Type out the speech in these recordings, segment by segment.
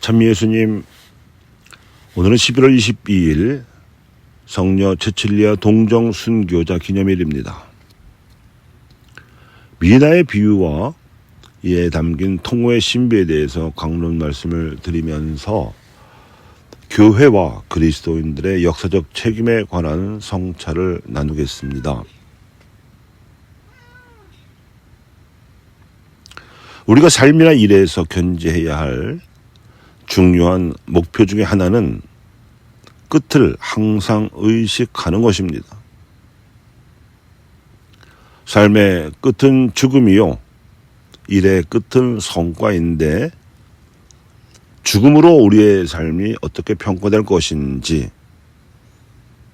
참 예수님, 오늘은 11월 22일 성녀 체칠리아 동정 순교자 기념일입니다. 미나의 비유와 이에 담긴 통호의 신비에 대해서 강론 말씀을 드리면서 교회와 그리스도인들의 역사적 책임에 관한 성찰을 나누겠습니다. 우리가 삶이나 일에서 견지해야 할 중요한 목표 중에 하나는 끝을 항상 의식하는 것입니다. 삶의 끝은 죽음이요, 일의 끝은 성과인데 죽음으로 우리의 삶이 어떻게 평가될 것인지,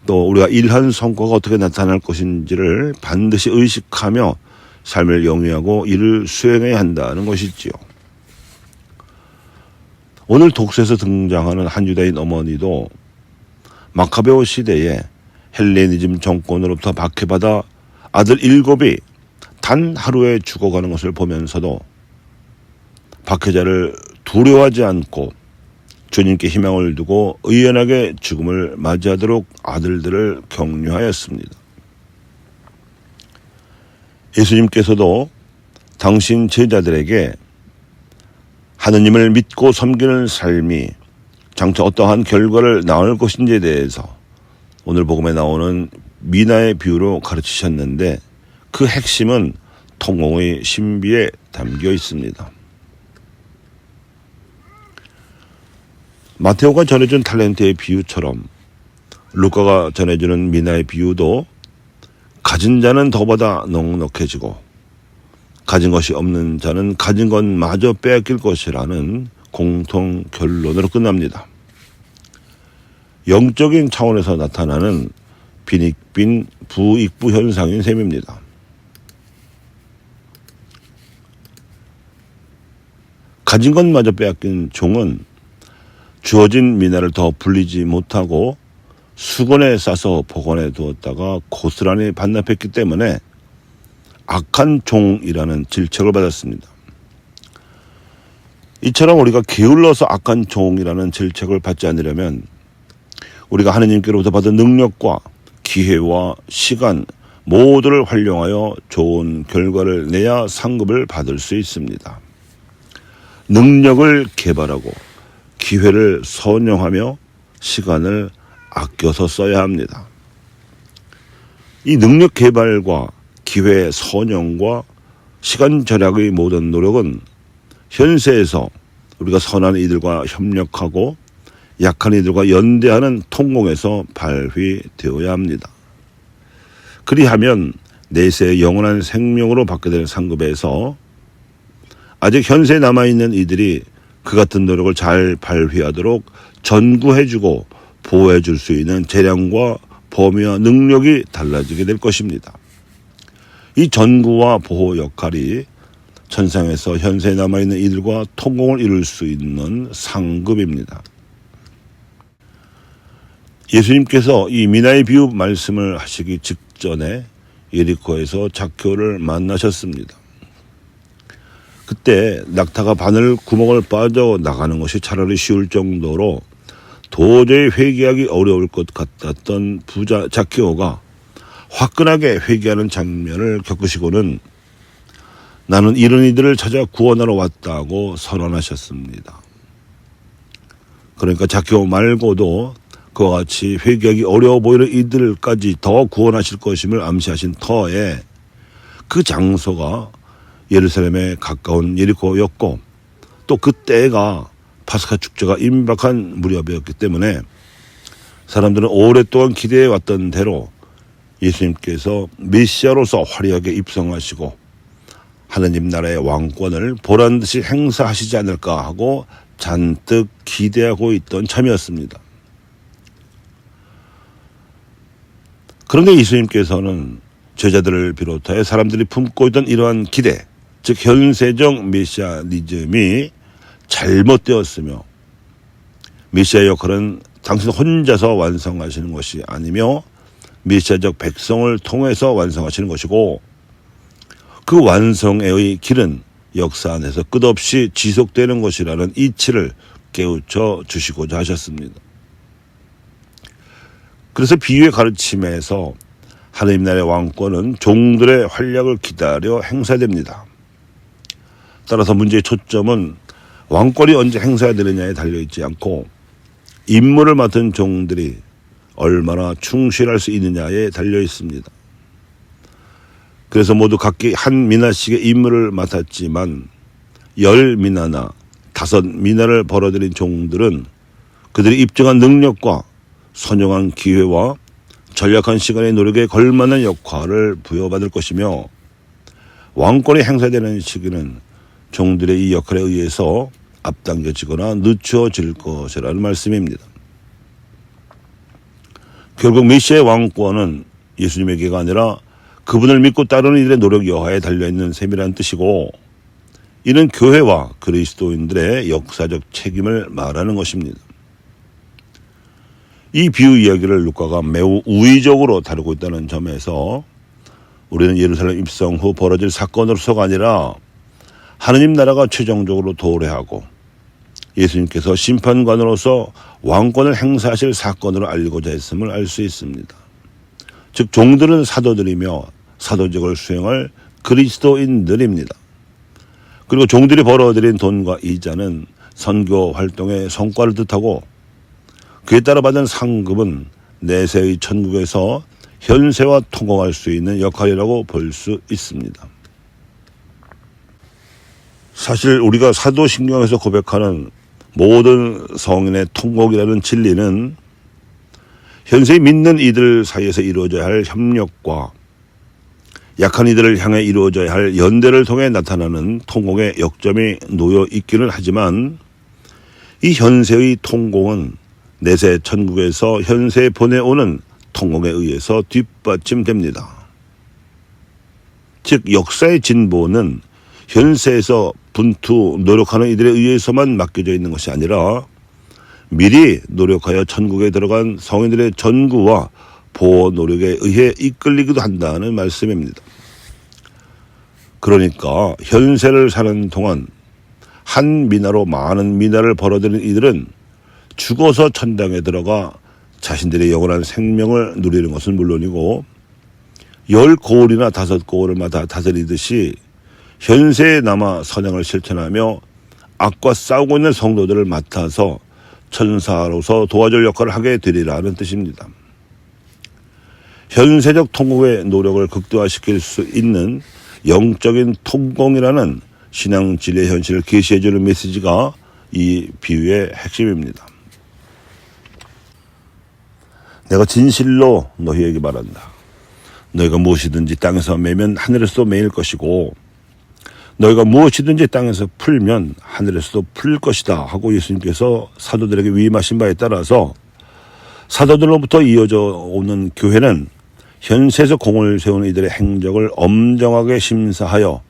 또 우리가 일한 성과가 어떻게 나타날 것인지를 반드시 의식하며 삶을 영위하고 일을 수행해야 한다는 것이지요. 오늘 독서에서 등장하는 한 유다인 어머니도 마카베오 시대에 헬레니즘 정권으로부터 박해받아 아들 7이 단 하루에 죽어가는 것을 보면서도 박해자를 두려워하지 않고 주님께 희망을 두고 의연하게 죽음을 맞이하도록 아들들을 격려하였습니다. 예수님께서도 당신 제자들에게 하느님을 믿고 섬기는 삶이 장차 어떠한 결과를 낳을 것인지에 대해서 오늘 복음에 나오는 미나의 비유로 가르치셨는데, 그 핵심은 통공의 신비에 담겨 있습니다. 마테오가 전해준 탤런트의 비유처럼 루카가 전해주는 미나의 비유도 가진 자는 더보다 넉넉해지고 가진 것이 없는 자는 가진 것마저 빼앗길 것이라는 공통 결론으로 끝납니다. 영적인 차원에서 나타나는 빈익빈 부익부 현상인 셈입니다. 가진 것마저 빼앗긴 종은 주어진 미나를 더 불리지 못하고 수건에 싸서 보관해 두었다가 고스란히 반납했기 때문에 악한 종이라는 질책을 받았습니다. 이처럼 우리가 게을러서 악한 종이라는 질책을 받지 않으려면 우리가 하느님께로부터 받은 능력과 기회와 시간 모두를 활용하여 좋은 결과를 내야 상급을 받을 수 있습니다. 능력을 개발하고 기회를 선용하며 시간을 아껴서 써야 합니다. 이 능력 개발과 기회 선용과 시간 절약의 모든 노력은 현세에서 우리가 선한 이들과 협력하고 약한 이들과 연대하는 통공에서 발휘되어야 합니다. 그리하면 내세의 영원한 생명으로 받게 될 상급에서 아직 현세에 남아있는 이들이 그 같은 노력을 잘 발휘하도록 전구해주고 보호해줄 수 있는 재량과 범위와 능력이 달라지게 될 것입니다. 이 전구와 보호 역할이 천상에서 현세에 남아있는 이들과 통공을 이룰 수 있는 상급입니다. 예수님께서 이 미나의 비유 말씀을 하시기 직전에 예리코에서 작교를 만나셨습니다. 그때 낙타가 바늘 구멍을 빠져나가는 것이 차라리 쉬울 정도로 도저히 회개하기 어려울 것 같았던 부자 작게오가 화끈하게 회개하는 장면을 겪으시고는 나는 이런 이들을 찾아 구원하러 왔다고 선언하셨습니다. 그러니까 작게오 말고도 그와 같이 회개하기 어려워 보이는 이들까지 더 구원하실 것임을 암시하신 터에 그 장소가 예루살렘에 가까운 예리코였고, 또 그때가 파스카 축제가 임박한 무렵이었기 때문에 사람들은 오랫동안 기대해왔던 대로 예수님께서 메시아로서 화려하게 입성하시고 하느님 나라의 왕권을 보란듯이 행사하시지 않을까 하고 잔뜩 기대하고 있던 참이었습니다. 그런데 예수님께서는 제자들을 비롯하여 사람들이 품고 있던 이러한 기대, 즉 현세적 메시아니즘이 잘못되었으며 메시아 역할은 당신 혼자서 완성하시는 것이 아니며 메시아적 백성을 통해서 완성하시는 것이고, 그 완성의 길은 역사 안에서 끝없이 지속되는 것이라는 이치를 깨우쳐 주시고자 하셨습니다. 그래서 비유의 가르침에서 하느님 나라의 왕권은 종들의 활약을 기다려 행사됩니다. 따라서 문제의 초점은 왕권이 언제 행사되느냐에 달려있지 않고 임무를 맡은 종들이 얼마나 충실할 수 있느냐에 달려있습니다. 그래서 모두 각기 한 미나씩의 임무를 맡았지만 10미나나 5미나를 벌어들인 종들은 그들이 입증한 능력과 선용한 기회와 전략한 시간의 노력에 걸맞는 역할을 부여받을 것이며 왕권이 행사되는 시기는 종들의 이 역할에 의해서 앞당겨지거나 늦춰질 것이라는 말씀입니다. 결국 메시아의 왕권은 예수님에게가 아니라 그분을 믿고 따르는 이들의 노력 여하에 달려있는 셈이라는 뜻이고 이는 교회와 그리스도인들의 역사적 책임을 말하는 것입니다. 이 비유 이야기를 루카가 매우 우의적으로 다루고 있다는 점에서 우리는 예루살렘 입성 후 벌어질 사건으로서가 아니라 하느님 나라가 최종적으로 도래하고 예수님께서 심판관으로서 왕권을 행사하실 사건으로 알리고자 했음을 알 수 있습니다. 즉 종들은 사도들이며 사도직을 수행할 그리스도인들입니다. 그리고 종들이 벌어들인 돈과 이자는 선교 활동의 성과를 뜻하고 그에 따라 받은 상급은 내세의 천국에서 현세와 통공할 수 있는 역할이라고 볼 수 있습니다. 사실 우리가 사도신경에서 고백하는 모든 성인의 통곡이라는 진리는 현세에 믿는 이들 사이에서 이루어져야 할 협력과 약한 이들을 향해 이루어져야 할 연대를 통해 나타나는 통공의 역점이 놓여 있기는 하지만 이 현세의 통공은 내세 천국에서 현세에 보내오는 통공에 의해서 뒷받침됩니다. 즉 역사의 진보는 현세에서 분투 노력하는 이들에 의해서만 맡겨져 있는 것이 아니라 미리 노력하여 천국에 들어간 성인들의 전구와 보호 노력에 의해 이끌리기도 한다는 말씀입니다. 그러니까 현세를 사는 동안 한 미나로 많은 미나를 벌어들인 이들은 죽어서 천당에 들어가 자신들의 영원한 생명을 누리는 것은 물론이고 10고을이나 5고을마다 다스리듯이 현세에 남아 선행을 실천하며 악과 싸우고 있는 성도들을 맡아서 천사로서 도와줄 역할을 하게 되리라는 뜻입니다. 현세적 통곡의 노력을 극대화시킬 수 있는 영적인 통공이라는 신앙 진리의 현실을 계시해주는 메시지가 이 비유의 핵심입니다. 내가 진실로 너희에게 말한다. 너희가 무엇이든지 땅에서 매면 하늘에서도 매일 것이고 너희가 무엇이든지 땅에서 풀면 하늘에서도 풀 것이다 하고 예수님께서 사도들에게 위임하신 바에 따라서 사도들로부터 이어져 오는 교회는 현세에서 공을 세우는 이들의 행적을 엄정하게 심사하여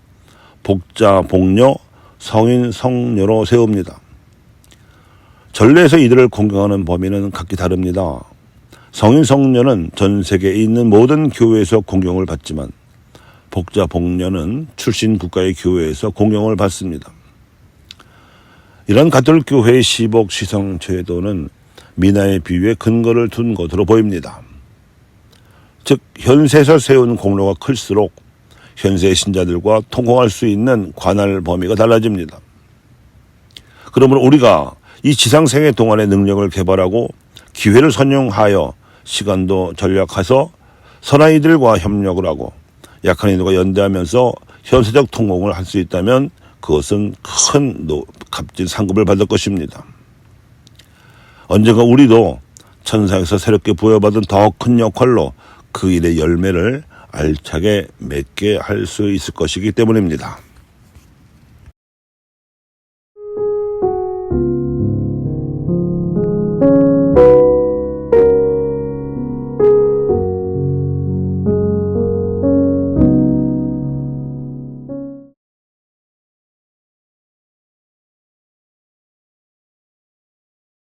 복자, 복녀, 성인, 성녀로 세웁니다. 전례에서 이들을 공경하는 범위는 각기 다릅니다. 성인, 성녀는 전 세계에 있는 모든 교회에서 공경을 받지만 복자, 복녀는 출신 국가의 교회에서 공경을 받습니다. 이런 가톨릭 교회의 시복, 시성, 제도는 미나의 비유에 근거를 둔 것으로 보입니다. 즉 현세에서 세운 공로가 클수록 현세의 신자들과 통공할 수 있는 관할 범위가 달라집니다. 그러므로 우리가 이 지상생애 동안의 능력을 개발하고 기회를 선용하여 시간도 전략해서 선한 이들과 협력을 하고 약한 이들과 연대하면서 현세적 통공을 할 수 있다면 그것은 큰 값진 상급을 받을 것입니다. 언젠가 우리도 천상에서 새롭게 부여받은 더 큰 역할로 그 일의 열매를 알차게 맺게 할 수 있을 것이기 때문입니다.